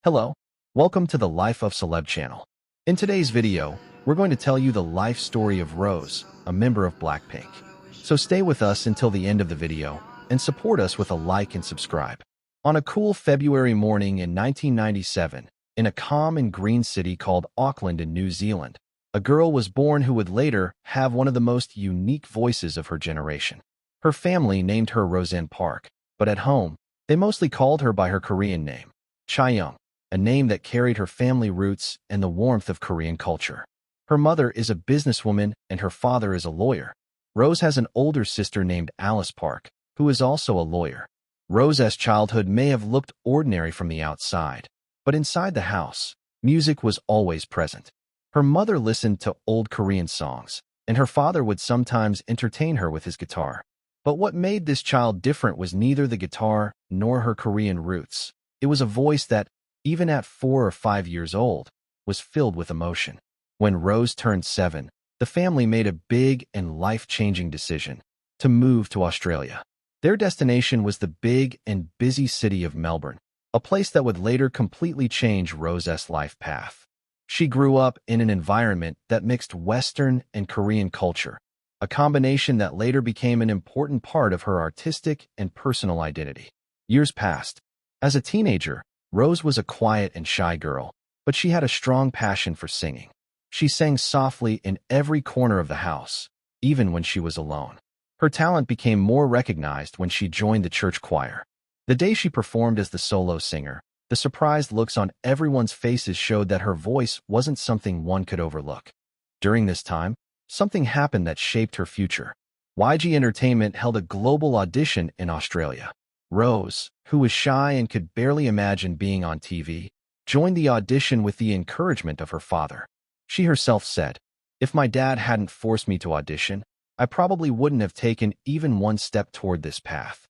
Hello, welcome to the Life of Celeb channel. In today's video, we're going to tell you the life story of Rosè, a member of Blackpink. So stay with us until the end of the video and support us with a like and subscribe. On a cool February morning in 1997, in a calm and green city called Auckland in New Zealand, a girl was born who would later have one of the most unique voices of her generation. Her family named her Rosè Park, but at home, they mostly called her by her Korean name, Chaeyoung, a name that carried her family roots and the warmth of Korean culture. Her mother is a businesswoman and her father is a lawyer. Rosè has an older sister named Alice Park, who is also a lawyer. Rosè's childhood may have looked ordinary from the outside, but inside the house, music was always present. Her mother listened to old Korean songs, and her father would sometimes entertain her with his guitar. But what made this child different was neither the guitar nor her Korean roots. It was a voice that, even at 4 or 5 years old, was filled with emotion. When Rosè turned 7, the family made a big and life-changing decision to move to Australia. Their destination was the big and busy city of Melbourne, a place that would later completely change Rosè's life path. She grew up in an environment that mixed Western and Korean culture, a combination that later became an important part of her artistic and personal identity. Years passed. As a teenager, Rosè was a quiet and shy girl, but she had a strong passion for singing. She sang softly in every corner of the house, even when she was alone. Her talent became more recognized when she joined the church choir. The day she performed as the solo singer, the surprised looks on everyone's faces showed that her voice wasn't something one could overlook. During this time, something happened that shaped her future. YG Entertainment held a global audition in Australia. Rosè, who was shy and could barely imagine being on TV, joined the audition with the encouragement of her father. She herself said, "If my dad hadn't forced me to audition, I probably wouldn't have taken even one step toward this path."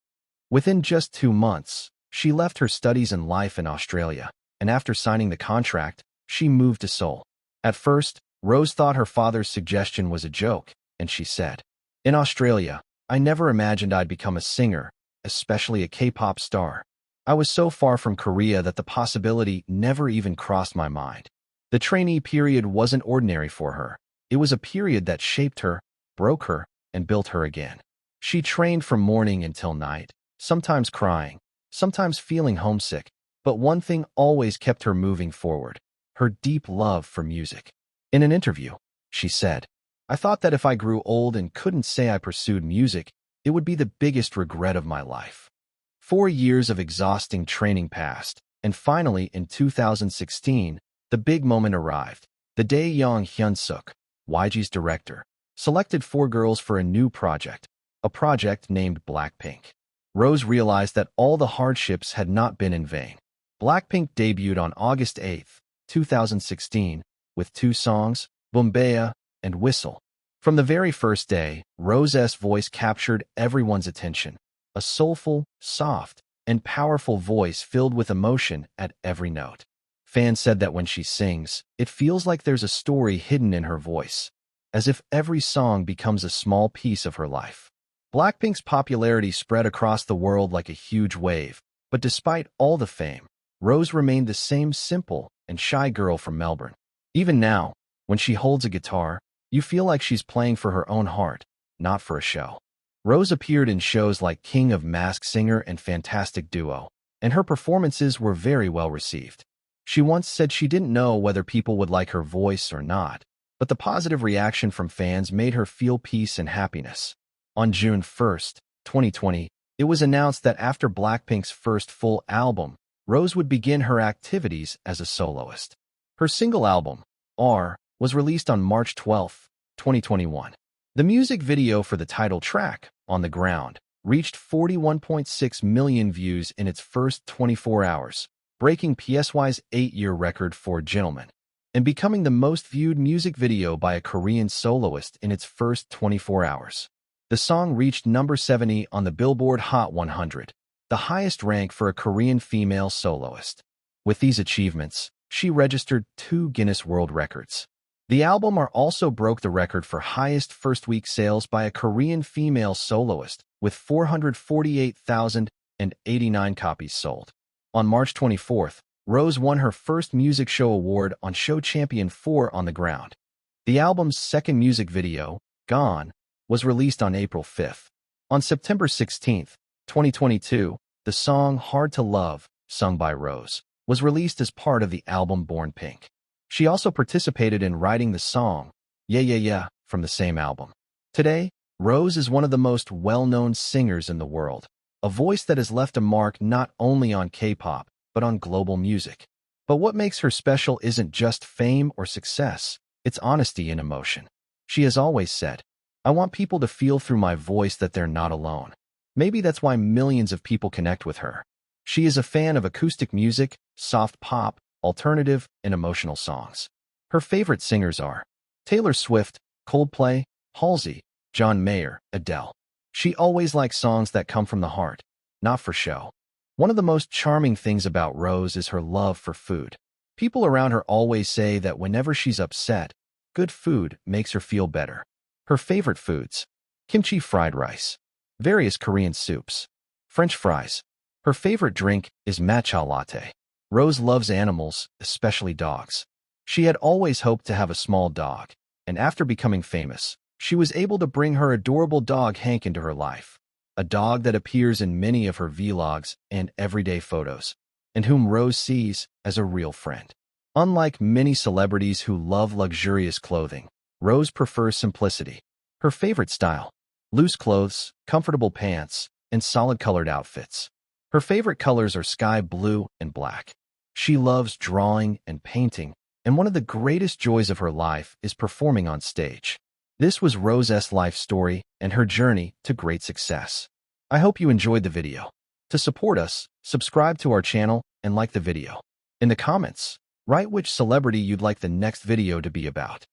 Within just 2 months, she left her studies and life in Australia, and after signing the contract, she moved to Seoul. At first, Rosè thought her father's suggestion was a joke, and she said, "In Australia, I never imagined I'd become a singer, especially a K-pop star. I was so far from Korea that the possibility never even crossed my mind." The trainee period wasn't ordinary for her. It was a period that shaped her, broke her, and built her again. She trained from morning until night, sometimes crying, sometimes feeling homesick, but one thing always kept her moving forward: her deep love for music. In an interview, she said, "I thought that if I grew old and couldn't say I pursued music, it would be the biggest regret of my life." 4 years of exhausting training passed, and finally in 2016, the big moment arrived. The day Young Hyun-suk, YG's director, selected 4 girls for a new project, a project named Blackpink. Rosè realized that all the hardships had not been in vain. Blackpink debuted on August 8, 2016, with 2 songs, Boombayah and Whistle. From the very first day, Rosè's voice captured everyone's attention, a soulful, soft, and powerful voice filled with emotion at every note. Fans said that when she sings, it feels like there's a story hidden in her voice, as if every song becomes a small piece of her life. Blackpink's popularity spread across the world like a huge wave, but despite all the fame, Rosè remained the same simple and shy girl from Melbourne. Even now, when she holds a guitar, you feel like she's playing for her own heart, not for a show. Rosè appeared in shows like King of Masked Singer and Fantastic Duo, and her performances were very well received. She once said she didn't know whether people would like her voice or not, but the positive reaction from fans made her feel peace and happiness. On June 1, 2020, it was announced that after Blackpink's first full album, Rosè would begin her activities as a soloist. Her single album, R, was released on March 12, 2021. The music video for the title track, On the Ground, reached 41.6 million views in its first 24 hours, breaking PSY's 8-year record for Gentleman, and becoming the most viewed music video by a Korean soloist in its first 24 hours. The song reached number 70 on the Billboard Hot 100, the highest rank for a Korean female soloist. With these achievements, she registered 2 Guinness World Records. The album also broke the record for highest first-week sales by a Korean female soloist, with 448,089 copies sold. On March 24, Rose won her first music show award on Show Champion 4 on the ground. The album's second music video, Gone, was released on April 5th. On September 16, 2022, the song Hard to Love, sung by Rose, was released as part of the album Born Pink. She also participated in writing the song, Yeah Yeah Yeah, from the same album. Today, Rose is one of the most well-known singers in the world, a voice that has left a mark not only on K-pop, but on global music. But what makes her special isn't just fame or success, it's honesty and emotion. She has always said, I want people to feel through my voice that they're not alone. Maybe that's why millions of people connect with her. She is a fan of acoustic music, soft pop, alternative, and emotional songs. Her favorite singers are Taylor Swift, Coldplay, Halsey, John Mayer, Adele. She always likes songs that come from the heart, not for show. One of the most charming things about Rose is her love for food. People around her always say that whenever she's upset, good food makes her feel better. Her favorite foods: kimchi fried rice, various Korean soups, French fries. Her favorite drink is matcha latte. Rose loves animals, especially dogs. She had always hoped to have a small dog, and after becoming famous, she was able to bring her adorable dog Hank into her life, a dog that appears in many of her vlogs and everyday photos, and whom Rose sees as a real friend. Unlike many celebrities who love luxurious clothing, Rose prefers simplicity. Her favorite style: loose clothes, comfortable pants, and solid-colored outfits. Her favorite colors are sky blue and black. She loves drawing and painting, and one of the greatest joys of her life is performing on stage. This was Rose's life story and her journey to great success. I hope you enjoyed the video. To support us, subscribe to our channel and like the video. In the comments, write which celebrity you'd like the next video to be about.